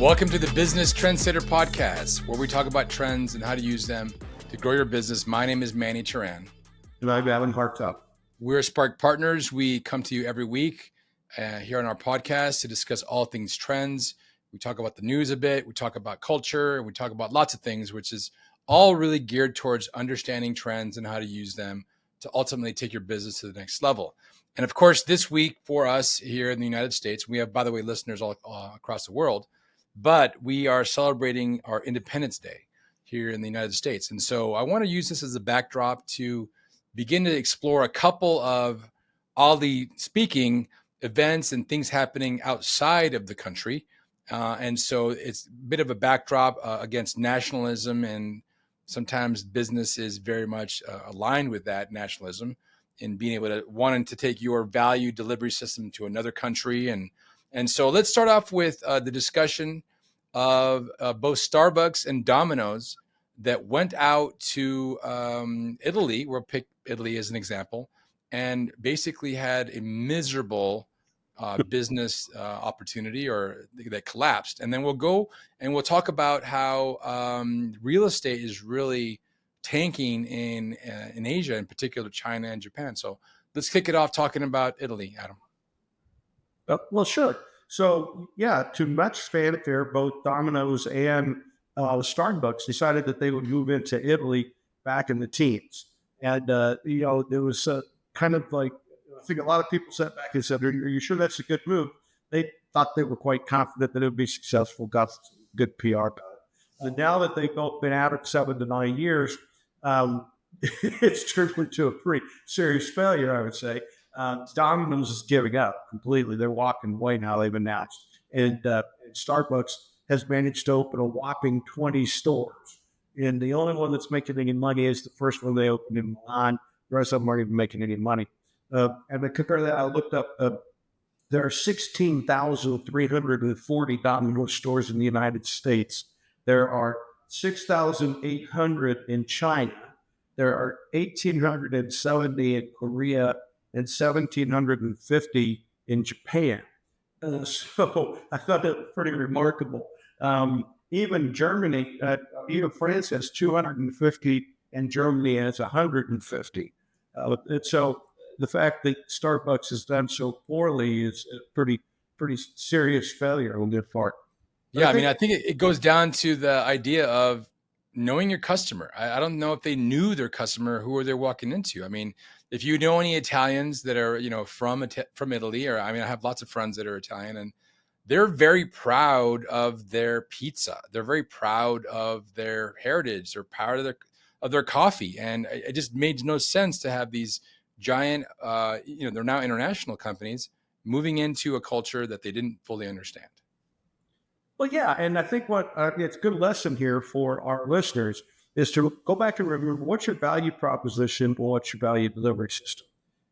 Welcome to the Business Trendsetter Podcast, where we talk about trends and how to use them to grow your business. My name is Manny Turan. And I'm Alan Hartop. We're Spark Partners. We come to you every week here on our podcast to discuss all things trends. We talk about the news a bit. We talk about culture. And we talk about lots of things, which is all really geared towards understanding trends and how to use them to ultimately take your business to the next level. And of course, this week for us here in the United States, we have, by the way, listeners all across the world, but we are celebrating our Independence Day here in the United States. And so I want to use this as a backdrop to begin to explore a couple of all the speaking events and things happening outside of the country. And so it's a bit of a backdrop against nationalism, and sometimes business is very much aligned with that nationalism in being able to wanting to take your value delivery system to another country. And so let's start off with the discussion of both Starbucks and Domino's that went out to Italy. We'll pick Italy as an example, and basically had a miserable business opportunity or that collapsed. And then we'll go and we'll talk about how real estate is really tanking in Asia, in particular China and Japan. So let's kick it off talking about Italy, Adam. Well, sure. So, yeah, to much fanfare, both Domino's and Starbucks decided that they would move into Italy back in the teens. And, there was kind of like, I think a lot of people sat back and said, are you sure that's a good move? They thought they were quite confident that it would be successful, got good PR about it. And now that they've both been out of 7 to 9 years, it's turned into a pretty serious failure, I would say. Domino's is giving up completely. They're walking away now, they've announced. And Starbucks has managed to open a whopping 20 stores. And the only one that's making any money is the first one they opened in Milan. The rest of them aren't even making any money. And to compare that, I looked up, there are 16,340 Domino's stores in the United States. There are 6,800 in China. There are 1,870 in Korea and 1,750 in Japan. So I thought that was pretty remarkable. Even Germany, even France has 250 and Germany has 150. And so the fact that Starbucks has done so poorly is a pretty serious failure on their part. Yeah, I think it goes down to the idea of knowing your customer. I don't know if they knew their customer, who are they walking into. I mean, if you know any Italians that are, from Italy, or I have lots of friends that are Italian, and they're very proud of their pizza. They're very proud of their heritage. They're proud of their coffee. And it just made no sense to have these giant, they're now international companies moving into a culture that they didn't fully understand. Well, yeah, and I think it's a good lesson here for our listeners is to go back and remember what's your value proposition or what's your value delivery system.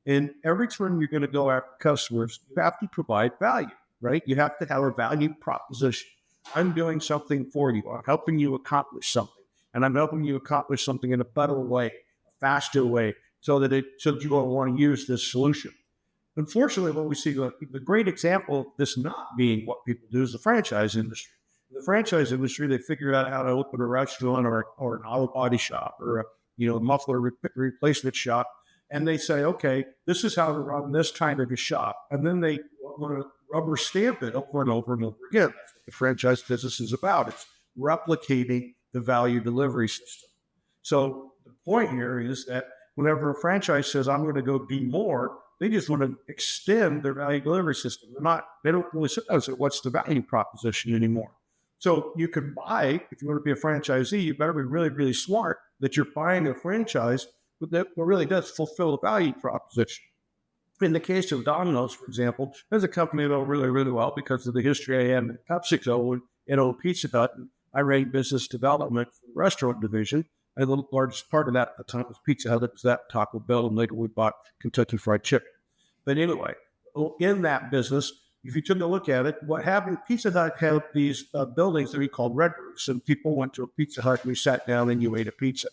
And every time you're going to go after customers, you have to provide value, right? You have to have a value proposition. I'm doing something for you. I'm helping you accomplish something, and I'm helping you accomplish something in a better way, a faster way, so that you will want to use this solution. Unfortunately, what we see, the great example of this not being what people do is the franchise industry. In the franchise industry, they figure out how to open a restaurant or an auto body shop or a muffler replacement shop, and they say, okay, this is how to run this kind of a shop, and then they want to rubber stamp it over and over and over again. That's what the franchise business is about. It's replicating the value delivery system. So the point here is that whenever a franchise says, I'm going to go do more, they just want to extend their value delivery system. They don't really say, what's the value proposition anymore? So you can buy, if you want to be a franchisee, you better be really, really smart that you're buying a franchise that really does fulfill the value proposition. In the case of Domino's, for example, there's a company I know really, really well because of the history I had at PepsiCo and old Pizza Hut. And I ran business development for the restaurant division. And the largest part of that at the time was Pizza Hut. It was that Taco Bell, and later we bought Kentucky Fried Chicken. But anyway, in that business, if you took a look at it, what happened, Pizza Hut had these buildings that we called Red Roofs, and people went to a Pizza Hut and we sat down and you ate a pizza.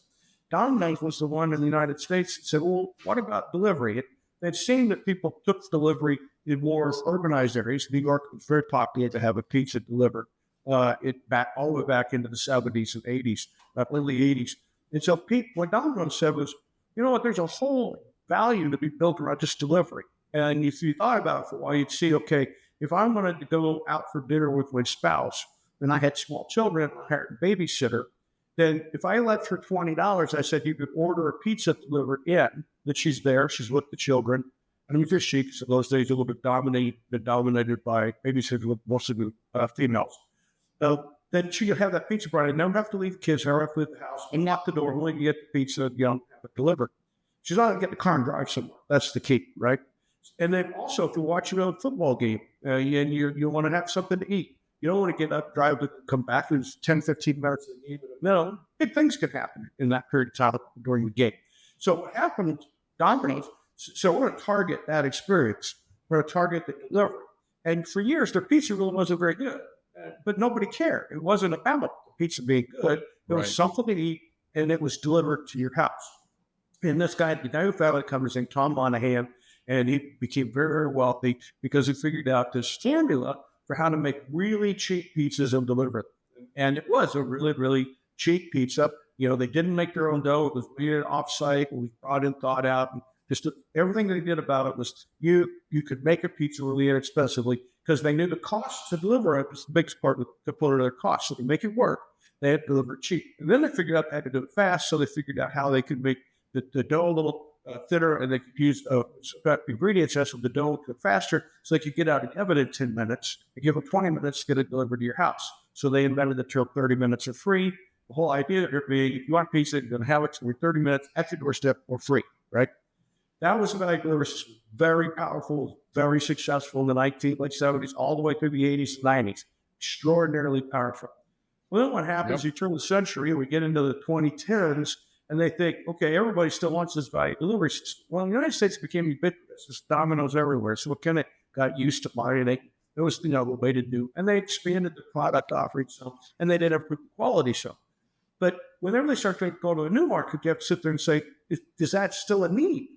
Domino's was the one in the United States that said, well, what about delivery? They'd seen that people took delivery in more urbanized areas. New York was very popular to have a pizza delivered. it back all the way back into the 70s and 80s, early 80s. And so what Domino's said was, you know what, there's a whole value to be built around just delivery. And if you thought about it for a while, you'd see, okay, if I wanted to go out for dinner with my spouse and I had small children, I hired a babysitter, then if I left for $20, I said you could order a pizza delivered in, that she's there, she's with the children. And I'm just chic, so those days a little bit dominated by babysitters with mostly females. Then she could have that pizza brought in, never have to leave the kids, never have to leave the house, unlock the door, only get the pizza, have it delivered. She's not going to get the car and drive somewhere. That's the key, right? And then also, if you're watching a football game and you want to have something to eat, you don't want to get up, drive to come back. There's 10, 15 minutes of the game. No, big things can happen in that period of time during the game. So what happened, Domino's, so we're going to target that experience. We're going to target the delivery. And for years, their pizza really wasn't very good, but nobody cared. It wasn't about the pizza being good. There was something to eat, and it was delivered to your house. And this guy, the guy who founded the company, is named Tom Monahan, and he became very, very wealthy because he figured out this formula for how to make really cheap pizzas and deliver them. And it was a really, really cheap pizza. You know, they didn't make their own dough. It was made off-site. It was brought in, thought out. And just everything they did about it was you could make a pizza really inexpensively because they knew the cost to deliver it was the biggest part of the component of their cost. So to make it work, they had to deliver it cheap. And then they figured out they had to do it fast, so they figured out how they could make the dough a little thinner, and they could use ingredients so the dough could faster, so they could get out an oven in 10 minutes and give them 20 minutes to get it delivered to your house. So they invented the term 30 minutes are free. The whole idea here being, if you want pizza, you're going to have it for 30 minutes at your doorstep or free, right? That was about delivery system. Very powerful, very successful in the 1970s, all the way through the 80s and 90s. Extraordinarily powerful. Well, then what happens, you turn the century, and we get into the 2010s, and they think, okay, everybody still wants this value delivery system. Well, the United States became ubiquitous. There's Domino's everywhere. So it kind of got used to buying it. It was, the way to do. And they expanded the product offering some, and they did improve quality some. But whenever they start to go to a new market, you have to sit there and say, is that still a need?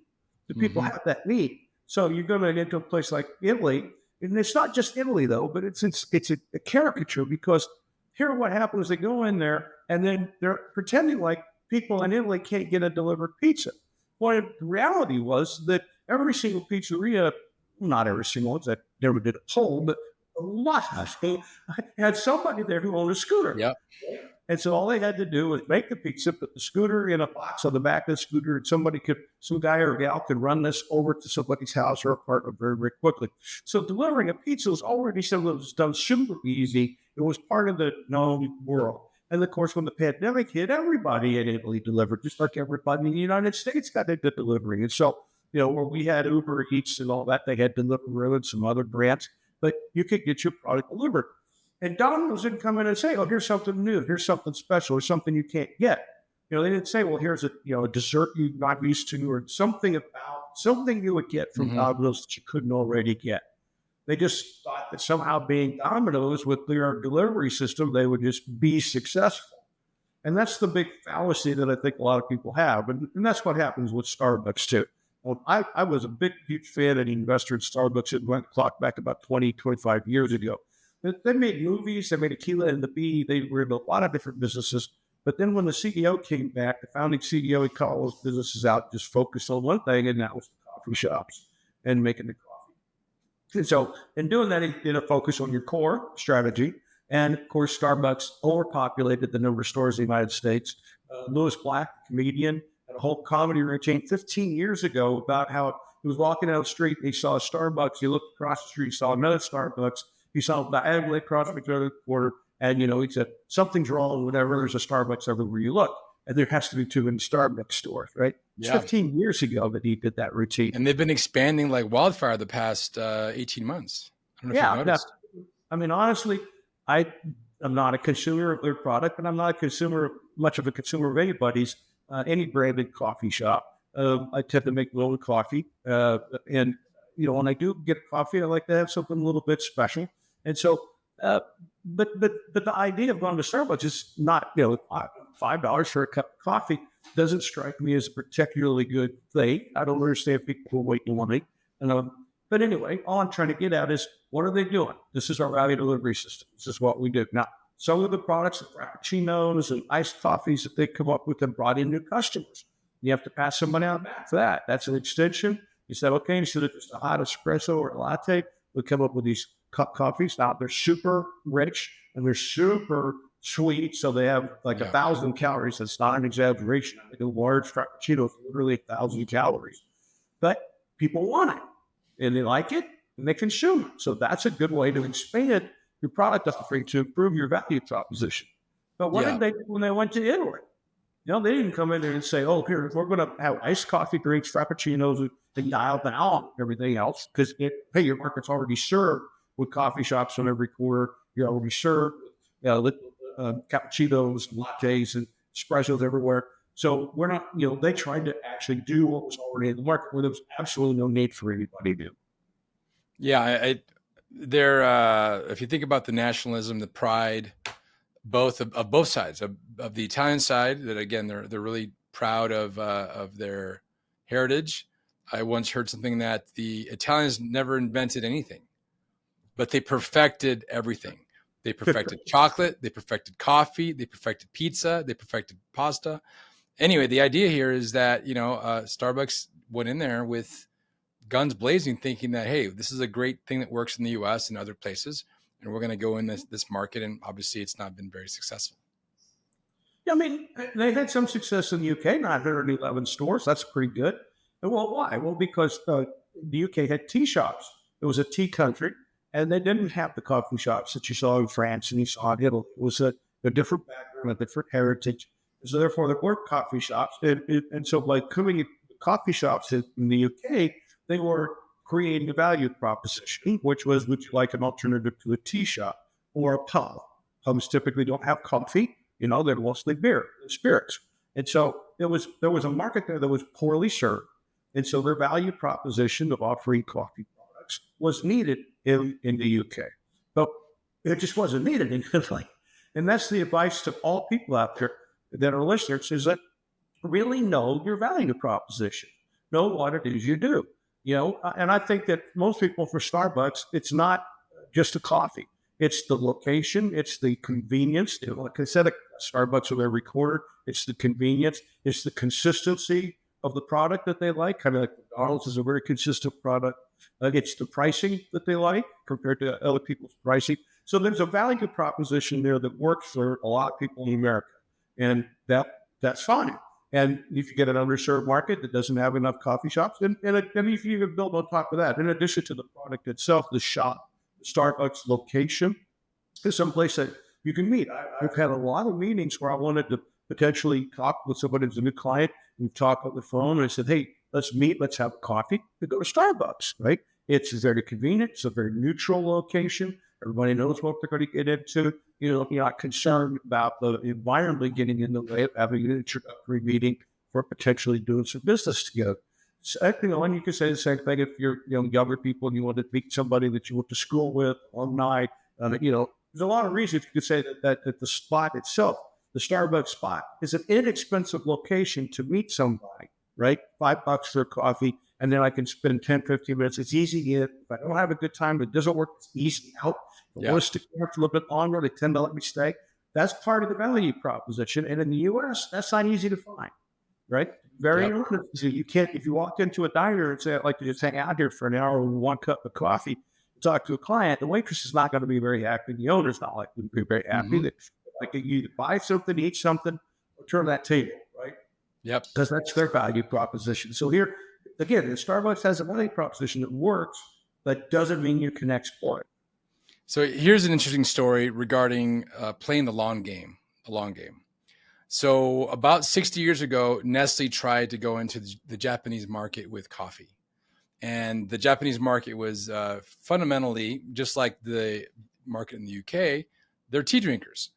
Do people have that need? So you're going to get to a place like Italy, and it's not just Italy, though, but it's a caricature, because here what happens, they go in there, and then they're pretending like people in Italy can't get a delivered pizza. Well, the reality was that every single pizzeria, not every single one, that never did a poll, but a lot had somebody there who owned a scooter. Yep. And so all they had to do was make the pizza, put the scooter in a box on the back of the scooter, and some guy or gal could run this over to somebody's house or apartment very, very quickly. So delivering a pizza was already something that was done super easy. It was part of the known world. And of course, when the pandemic hit, everybody in Italy delivered, just like everybody in the United States got into delivering. And so, where we had Uber Eats and all that, they had Deliveroo and some other brands, but you could get your product delivered. And Domino's didn't come in and say, oh, here's something new, here's something special, or something you can't get. They didn't say, well, here's a dessert you're not used to, or something you would get from Domino's that you couldn't already get. They just thought that somehow being Domino's with their delivery system, they would just be successful. And that's the big fallacy that I think a lot of people have. And that's what happens with Starbucks too. Well, I was a huge fan and investor in Starbucks. It went clock back about 20, 25 years ago. They made movies, they made Aquila and the Bee, they were in a lot of different businesses. But then when the CEO came back, the founding CEO, he called those businesses out, just focused on one thing, and that was the coffee shops and making the coffee. And so in doing that, he did a focus on your core strategy. And of course, Starbucks overpopulated the number of stores in the United States. Louis Black, comedian, had a whole comedy routine 15 years ago about how he was walking down the street, he saw a Starbucks, he looked across the street, he saw another Starbucks, he saw diagonally across the corner, and he said, something's wrong, whatever, there's a Starbucks everywhere you look. And there has to be two in Starbucks stores, right? It's 15 years ago that he did that routine. And they've been expanding like wildfire the past 18 months. I don't know if you've noticed. I mean, honestly, I'm not a consumer of their product, and I'm not much of a consumer of anybody's, any branded coffee shop. I tend to make my own coffee. And when I do get coffee, I like to have something a little bit special. And so, but the idea of going to Starbucks is not, $5 for a cup of coffee doesn't strike me as a particularly good thing. I don't understand people who wait in line. But anyway, all I'm trying to get at is, what are they doing? This is our value delivery system. This is what we do. Now, some of the products, the frappuccinos and iced coffees that they come up with, have brought in new customers. You have to pass somebody on back for that. That's an extension. You said, okay, instead of just a hot espresso or a latte, we come up with these cup coffees. Now they're super rich and they're super sweet. So they have like Yeah. 1,000 calories. That's not an exaggeration. I think a large frappuccino is literally 1,000 calories. But people want it and they like it and they consume it. So that's a good way to expand your product offering to improve your value proposition. But what Yeah. did they do when they went to Italy? They didn't come in there and say, "Oh, here we're going to have iced coffee drinks, frappuccinos, and dial down everything else," because hey, your market's already served with coffee shops on every corner. You're already served with cappuccinos, lattes, and espressos everywhere. So we're not. They tried to actually do what was already in the market, where there was absolutely no need for anybody to do. Yeah. If you think about the nationalism, the pride, both of both sides of the Italian side, that again they're really proud of their heritage. I once heard something that the Italians never invented anything, but they perfected everything. They perfected chocolate, they perfected coffee, they perfected pizza, they perfected pasta. Anyway, the idea here is that Starbucks went in there with guns blazing, thinking that, hey, this is a great thing that works in the U.S. and other places, and we're going to go in this market. And obviously, it's not been very successful. Yeah, I mean, they had some success in the UK, 911 stores. That's pretty good. And well, why? Well, because the UK had tea shops. It was a tea country, and they didn't have the coffee shops that you saw in France and you saw in Italy. It was a different background, a different heritage. So therefore, there were coffee shops. And so by coming coffee shops in the UK, they were creating a value proposition, which was, would you like an alternative to a tea shop or a pub? Pubs typically don't have coffee. They're mostly beer, spirits. And so there was a market there that was poorly served. And so their value proposition of offering coffee products was needed in the UK. But it just wasn't needed in Italy. And that's the advice to all people out there that are listeners, is that really know your value proposition. Know what it is you do. And I think that most people, for Starbucks, it's not just a coffee. It's the location. It's the convenience. Like I said, a Starbucks with every corner. It's the convenience. It's the consistency of the product that they like. Kind of like McDonald's is a very consistent product. It's the pricing that they like compared to other people's pricing. So there's a value proposition there that works for a lot of people in America, and that's fine. And if you get an underserved market that doesn't have enough coffee shops, and if you even build on top of that, in addition to the product itself, the shop, the Starbucks location is someplace that you can meet. I've had a lot of meetings where I wanted to potentially talk with somebody who's a new client. We talk on the phone, and I said, hey, let's meet, let's have a coffee. We go to Starbucks, right? It's very convenient. It's a very neutral location. Everybody knows what they're going to get into. You're not concerned about the environment getting in the way of having an introductory meeting for potentially doing some business together. So, and you can say the same thing if you're younger people and you want to meet somebody that you went to school with, alumni. There's a lot of reasons you could say that the spot itself, the Starbucks spot, is an inexpensive location to meet somebody, right? $5 for coffee, and then I can spend 10, 15 minutes. It's easy in. If I don't have a good time, it doesn't work, it's easy out. If I want to stick around for a little bit longer, they tend to let me stay. That's part of the value proposition. And in the U.S., that's not easy to find, right? Very honest. You can't, if you walk into a diner and say, I'd like to just hang out here for an hour with one cup of coffee, talk to a client, the waitress is not going to be very happy. The owner's not likely to be very happy. Mm-hmm. Like you either buy something, eat something, or turn that table, right? Yep. Because that's their value proposition. So here, again, the Starbucks has a value proposition that works, but doesn't mean you can exploit. So here's an interesting story regarding playing the long game. So about 60 years ago, Nestle tried to go into the Japanese market with coffee. And the Japanese market was fundamentally, just like the market in the UK, they're tea drinkers.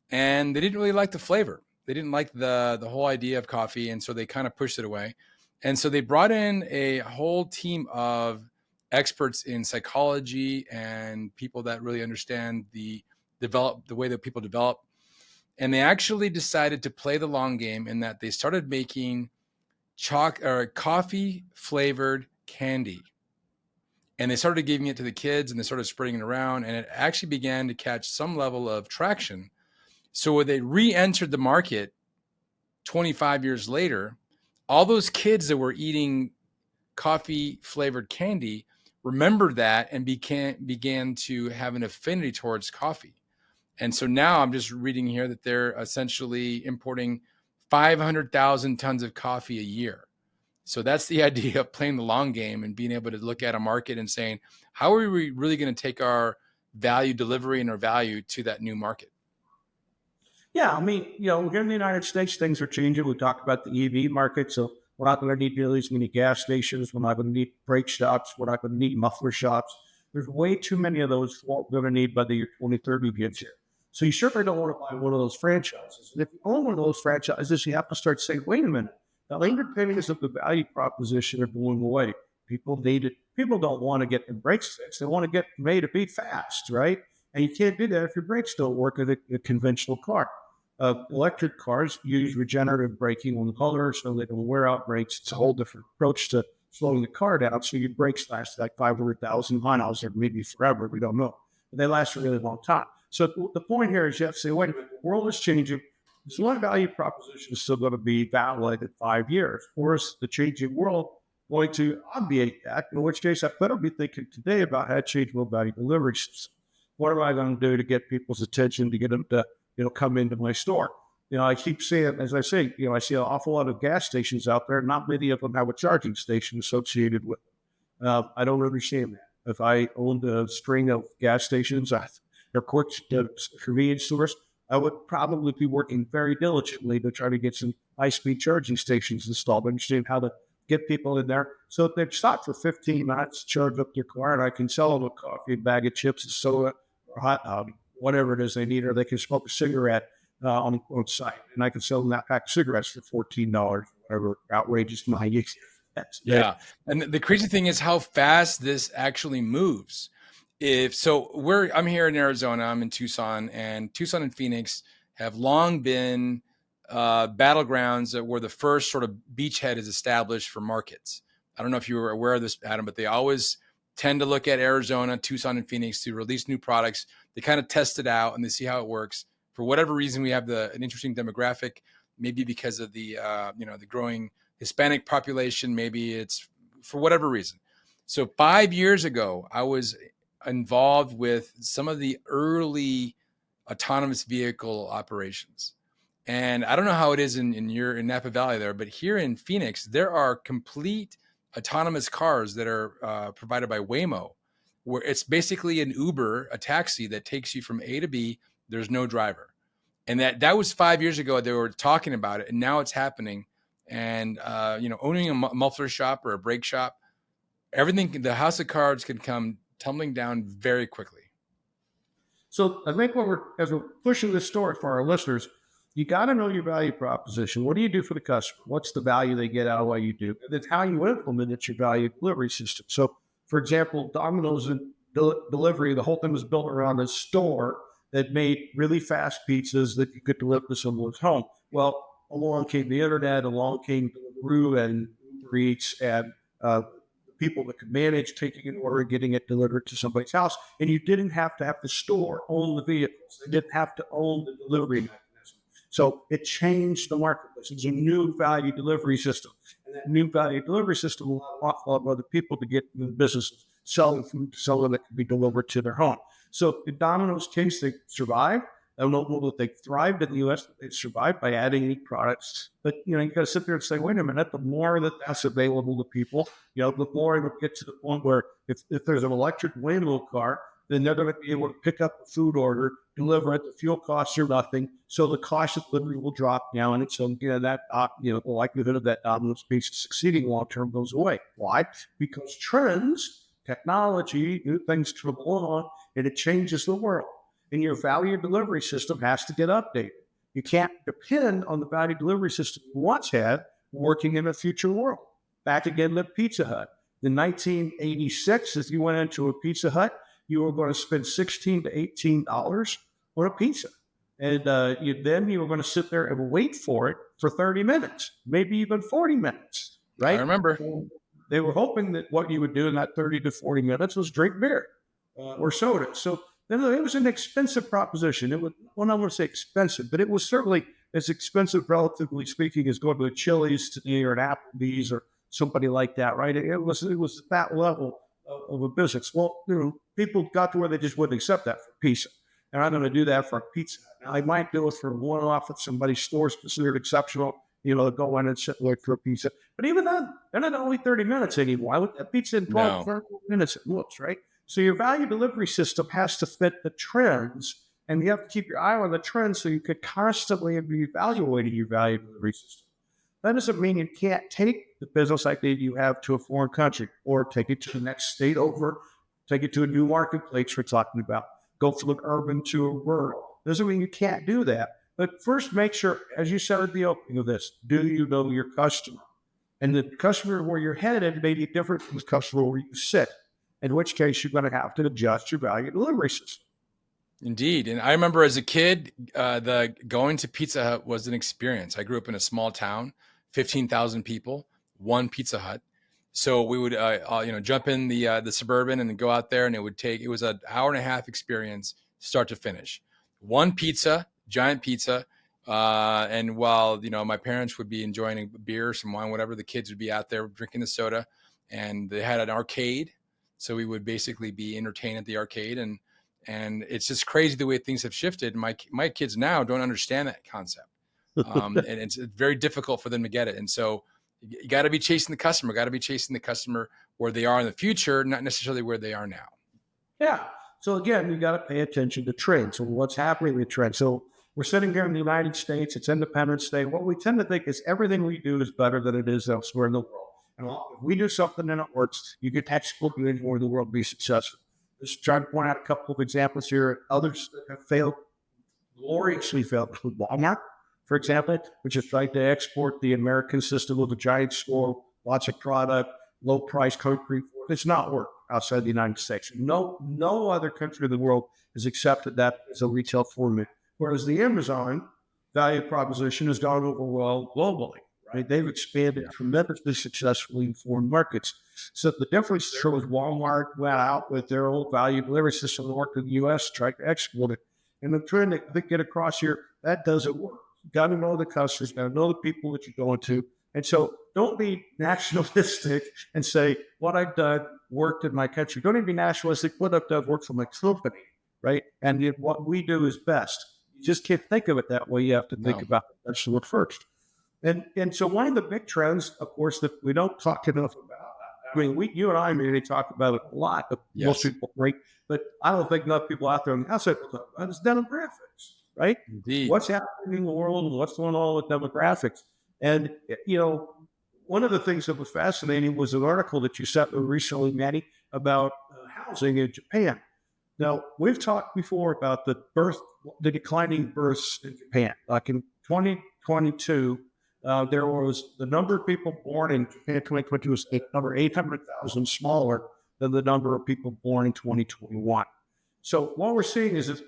And they didn't really like the flavor. They didn't like the whole idea of coffee. And so they kind of pushed it away. And so they brought in a whole team of experts in psychology and people that really understand the way that people develop. And they actually decided to play the long game in that they started making coffee flavored candy. And they started giving it to the kids and they started spreading it around. And it actually began to catch some level of traction So when they re-entered the market 25 years later, all those kids that were eating coffee flavored candy remembered that and began to have an affinity towards coffee. And so now I'm just reading here that they're essentially importing 500,000 tons of coffee a year. So that's the idea of playing the long game and being able to look at a market and saying, how are we really going to take our value delivery and our value to that new market? Yeah, I mean, here in the United States, things are changing. We talked about the EV market, so we're not going to need nearly as many gas stations. We're not going to need brake shops. We're not going to need muffler shops. There's way too many of those we're going to need by the year 2030 gets here. So you certainly don't want to buy one of those franchises. And if you own one of those franchises, you have to start saying, wait a minute, the underpinnings of the value proposition are going away. People need it. People don't want to get their brakes fixed. They want to get made to be fast, right? And you can't do that if your brakes don't work in a conventional car. Electric cars use regenerative braking on the color so they don't wear out brakes. It's a whole different approach to slowing the car down. So your brakes last like 500,000 miles or maybe forever. We don't know. But they last a really long time. So the point here is you have to say, wait a minute, the world is changing. This one value proposition is still going to be valid in 5 years. Or is the changing world going to obviate that? In which case, I better be thinking today about how to change my value delivery system. What am I going to do to get people's attention, to get them to come into my store? I keep saying, as I say, I see an awful lot of gas stations out there. Not many of them have a charging station associated with them. I don't understand that. If I owned a string of gas stations, they're quick convenience stores, I would probably be working very diligently to try to get some high-speed charging stations installed, understand how to get people in there. So if they stop for 15 minutes, charge up their car, and I can sell them a coffee, a bag of chips, a soda, or hot dog, whatever it is they need, or they can smoke a cigarette on site, and I can sell them that pack of cigarettes for $14, whatever outrageous money. Yeah. And the crazy thing is how fast this actually moves. I'm here in Arizona, I'm in Tucson, and Tucson and Phoenix have long been battlegrounds where the first sort of beachhead is established for markets. I don't know if you were aware of this, Adam, but they always tend to look at Arizona, Tucson, and Phoenix to release new products. They kind of test it out and they see how it works. For whatever reason, we have an interesting demographic, maybe because of the growing Hispanic population. Maybe it's for whatever reason. So 5 years ago, I was involved with some of the early autonomous vehicle operations. And I don't know how it is in Napa Valley there, but here in Phoenix, there are complete autonomous cars that are provided by Waymo, where it's basically an Uber, a taxi that takes you from A to B. There's no driver. And that was 5 years ago. They were talking about it, and now it's happening. And, owning a muffler shop or a brake shop, everything, the house of cards can come tumbling down very quickly. So I think as we're pushing this story for our listeners, you got to know your value proposition. What do you do for the customer? What's the value they get out of what you do? And then how you implement it, your value delivery system. So, for example, Domino's and delivery, the whole thing was built around a store that made really fast pizzas that you could deliver to someone's home. Well, along came the internet, along came Deliveroo and Uber Eats, and people that could manage taking an order and getting it delivered to somebody's house. And you didn't have to have the store own the vehicles. They didn't have to own the delivery mechanism. So it changed the marketplace. It's a new value delivery system. And that new value delivery system allowed an awful lot of other people to get in the business selling food to someone that could be delivered to their home. So in Domino's case, they survived. I don't know that they thrived in the U.S., but they survived by adding new products. But, you got to sit there and say, wait a minute, the more that's available to people, the more it will get to the point where if there's an electric Waymo car, then they're going to be able to pick up a food order, deliver it. The fuel costs are nothing. So the cost of delivery will drop down. And so, the likelihood of that Domino's piece succeeding long-term goes away. Why? Because trends, technology, new things come along, and it changes the world. And your value delivery system has to get updated. You can't depend on the value delivery system you once had working in a future world. Back again to Pizza Hut. In 1986, if you went into a Pizza Hut, you were going to spend $16 to $18 on a pizza. And then you were going to sit there and wait for it for 30 minutes, maybe even 40 minutes, right? I remember. They were hoping that what you would do in that 30 to 40 minutes was drink beer or soda. So And it was an expensive proposition. It was, well, I want to say expensive, but it was certainly as expensive, relatively speaking, as going to a Chili's today or an Applebee's or somebody like that, right? It was that level of a business. Well, people got to where they just wouldn't accept that for pizza. And I'm going to do that for a pizza. Now, I might do it for one off at somebody's store, considered exceptional, go in and sit and wait for a pizza. But even then, they're not only 30 minutes anymore. I want that pizza in 12, No. 30 minutes at most, right? So your value delivery system has to fit the trends, and you have to keep your eye on the trends so you could constantly be evaluating your value delivery system. That doesn't mean you can't take the business idea you have to a foreign country or take it to the next state over, take it to a new marketplace we're talking about, go from an urban to a rural. Doesn't mean you can't do that. But first, make sure, as you said at the opening of this, do you know your customer? And the customer where you're headed may be different from the customer where you sit, in which case you're going to have to adjust your value delivery system. Indeed. And I remember as a kid, the going to Pizza Hut was an experience. I grew up in a small town, 15,000 people, one Pizza Hut. So we would, jump in the Suburban and go out there, and it was an hour and a half experience, start to finish. One pizza, giant pizza. And while, my parents would be enjoying a beer, some wine, whatever, the kids would be out there drinking the soda, and they had an arcade. So we would basically be entertained at the arcade, and it's just crazy the way things have shifted. My kids now don't understand that concept, and it's very difficult for them to get it. And so you got to be chasing the customer where they are in the future, not necessarily where they are now. Yeah. So again, you got to pay attention to trends. So what's happening with trends? So we're sitting here in the United States. It's Independence Day. What we tend to think is everything we do is better than it is elsewhere in the world. And if we do something and it works, you can export it anywhere in the world and be successful. Just trying to point out a couple of examples here. Others that have failed, gloriously failed, include Walmart, for example, which is trying to export the American system of a giant store, lots of product, low price concrete. It's not worked outside the United States. No other country in the world has accepted that as a retail format. Whereas the Amazon value proposition has gone over well globally. Right? They've expanded tremendously successfully in foreign markets. So the difference there was Walmart went out with their old value delivery system and worked in the U.S., tried to export it. And the trend to get across here, that doesn't work. You got to know the customers, got to know the people that you're going to. And so don't be nationalistic and say, what I've done worked in my country. Don't even be nationalistic. What I've done worked for my company, right? And what we do is best. You just can't think of it that way. You have to think about the customer first. And so one of the big trends, of course, that we don't talk enough about, I mean, you and I maybe talk about it a lot, but most people break, but I don't think enough people out there on the outside will talk about it. It's demographics, right? Indeed. What's happening in the world and what's going on with demographics. And, one of the things that was fascinating was an article that you sent me recently, Manny, about housing in Japan. Now, we've talked before about the declining births in Japan. Like in 2022, there was the number of people born in Japan in 2022 was number 800,000 smaller than the number of people born in 2021. So what we're seeing is,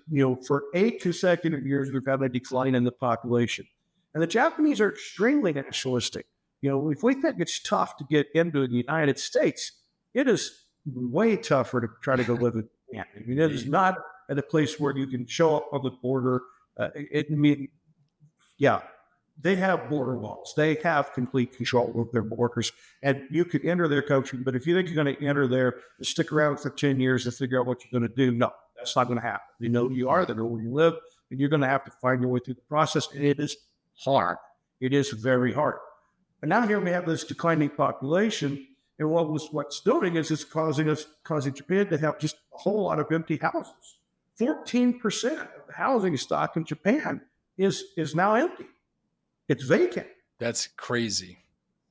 for 8 consecutive years, we've had a decline in the population. And the Japanese are extremely nationalistic. If we think it's tough to get into the United States, it is way tougher to try to go live in Japan. I mean, it is not at a place where you can show up on the border. They have border walls. They have complete control of their borders, and you could enter their country. But if you think you're going to enter there, stick around for 10 years to figure out what you're going to do, no, that's not going to happen. They know who you are, they know where you live, and you're going to have to find your way through the process. And it is hard. It is very hard. And now here we have this declining population, and what's doing is it's causing Japan to have just a whole lot of empty houses. 14% of the housing stock in Japan is now empty. It's vacant. That's crazy.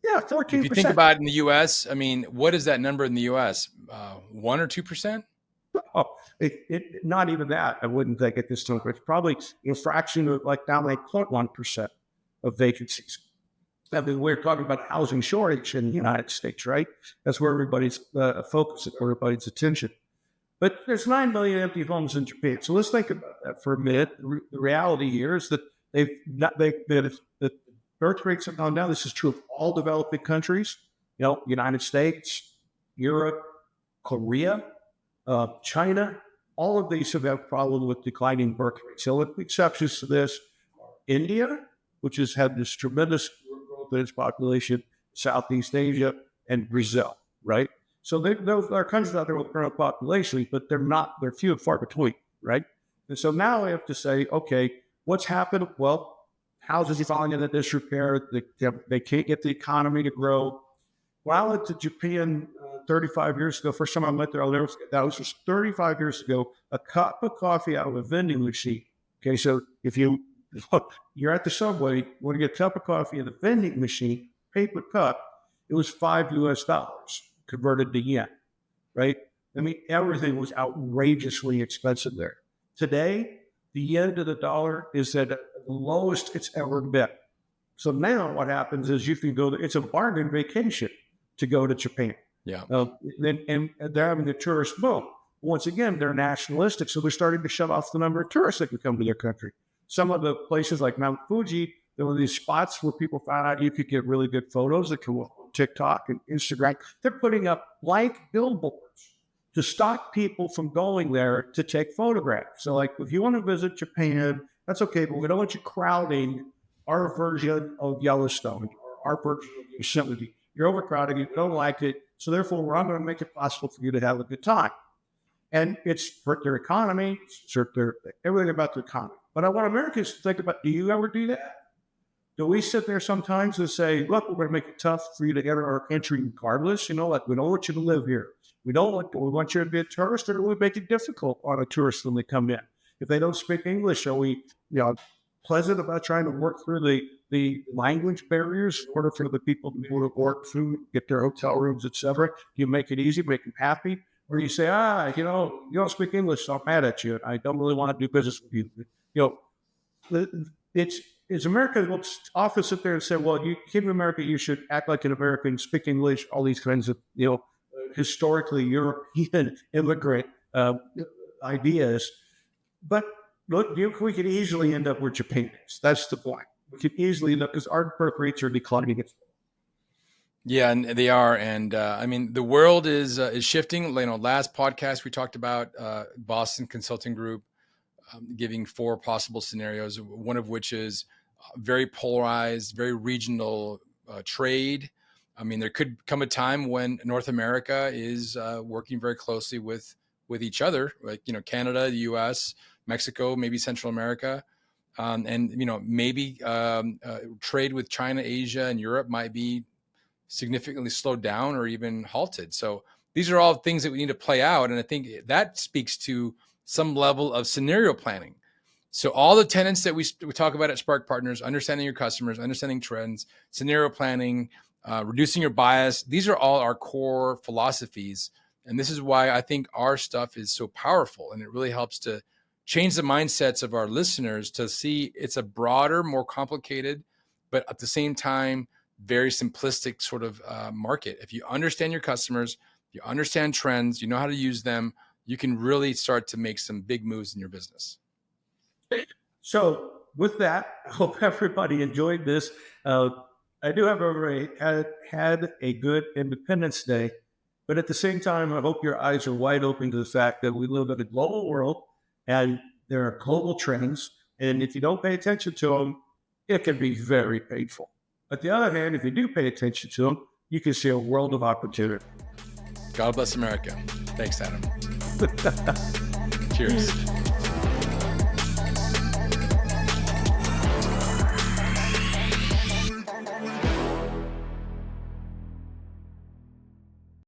Yeah, 14%. If you think about it in the U.S., I mean, what is that number in the U.S.? 1 or 2%? Oh, not even that. I wouldn't think at this time. It's probably a fraction of down 0.1% of vacancies. I mean, we're talking about housing shortage in the United States, right? That's where everybody's focus, everybody's attention. But there's 9 million empty homes in Japan. So let's think about that for a minute. The reality here is that the birth rates have gone down. This is true of all developing countries. United States, Europe, Korea, China, all of these have had problem with declining birth rates. So the exceptions to this are India, which has had this tremendous growth in its population, Southeast Asia, and Brazil, right? So those are countries out there with growing populations, but they're few and far between, right? And so now we have to say, okay, what's happened? Well, houses are falling into disrepair. They can't get the economy to grow. When I went to Japan 35 years ago, first time I went there, I'll never forget that. It was just 35 years ago, a cup of coffee out of a vending machine. Okay, so if you're at the subway, you want to get a cup of coffee in the vending machine, paper cup, it was $5 converted to yen, right? I mean, everything was outrageously expensive there. Today, the yen to the dollar is at the lowest it's ever been. So now what happens is you can go, it's a bargain vacation to go to Japan. Yeah. And they're having a tourist boom. Once again, they're nationalistic, so they're starting to shut off the number of tourists that can come to their country. Some of the places like Mount Fuji, there were these spots where people found out you could get really good photos that come on TikTok and Instagram. They're putting up blank billboards to stop people from going there to take photographs. So like, if you want to visit Japan, that's okay, but we don't want you crowding our version of Yellowstone, or our version of Yosemite. You're overcrowding it, you don't like it, so therefore we're not going to make it possible for you to have a good time. And it's hurt their economy, it's hurt everything about the economy. But I want Americans to think about, do you ever do that? Do we sit there sometimes and say, look, we're going to make it tough for you to enter our country regardless? You know, like, we don't want you to live here. We want you to be a tourist, or do we make it difficult on a tourist when they come in? If they don't speak English, are we, pleasant about trying to work through the language barriers in order for the people to be able to work through, get their hotel rooms, etc.? You make it easy, make them happy, or you say, you don't speak English, so I'm mad at you. I don't really want to do business with you. It's America will often sit there and say, well, you came to America, you should act like an American, speak English, all these kinds of, historically European immigrant ideas. But look, we could easily end up where Japan is. That's the point. We could easily end up, because our birth rates are declining. Yeah, and they are. And I mean, the world is shifting. Last podcast we talked about Boston Consulting Group giving 4 possible scenarios, one of which is very polarized, very regional trade. I mean, there could come a time when North America is working very closely with each other, like, Canada, the U.S., Mexico, maybe Central America. And, maybe trade with China, Asia, and Europe might be significantly slowed down or even halted. So these are all things that we need to play out. And I think that speaks to some level of scenario planning. So all the tenets that we talk about at Spark Partners, understanding your customers, understanding trends, scenario planning, reducing your bias, these are all our core philosophies. And this is why I think our stuff is so powerful. And it really helps to change the mindsets of our listeners to see it's a broader, more complicated, but at the same time, very simplistic sort of market. If you understand your customers, you understand trends, you know how to use them, you can really start to make some big moves in your business. So with that, I hope everybody enjoyed this. I do have had a good Independence Day, but at the same time, I hope your eyes are wide open to the fact that we live in a global world and there are global trends. And if you don't pay attention to them, it can be very painful. On the other hand, if you do pay attention to them, you can see a world of opportunity. God bless America. Thanks, Adam. Cheers.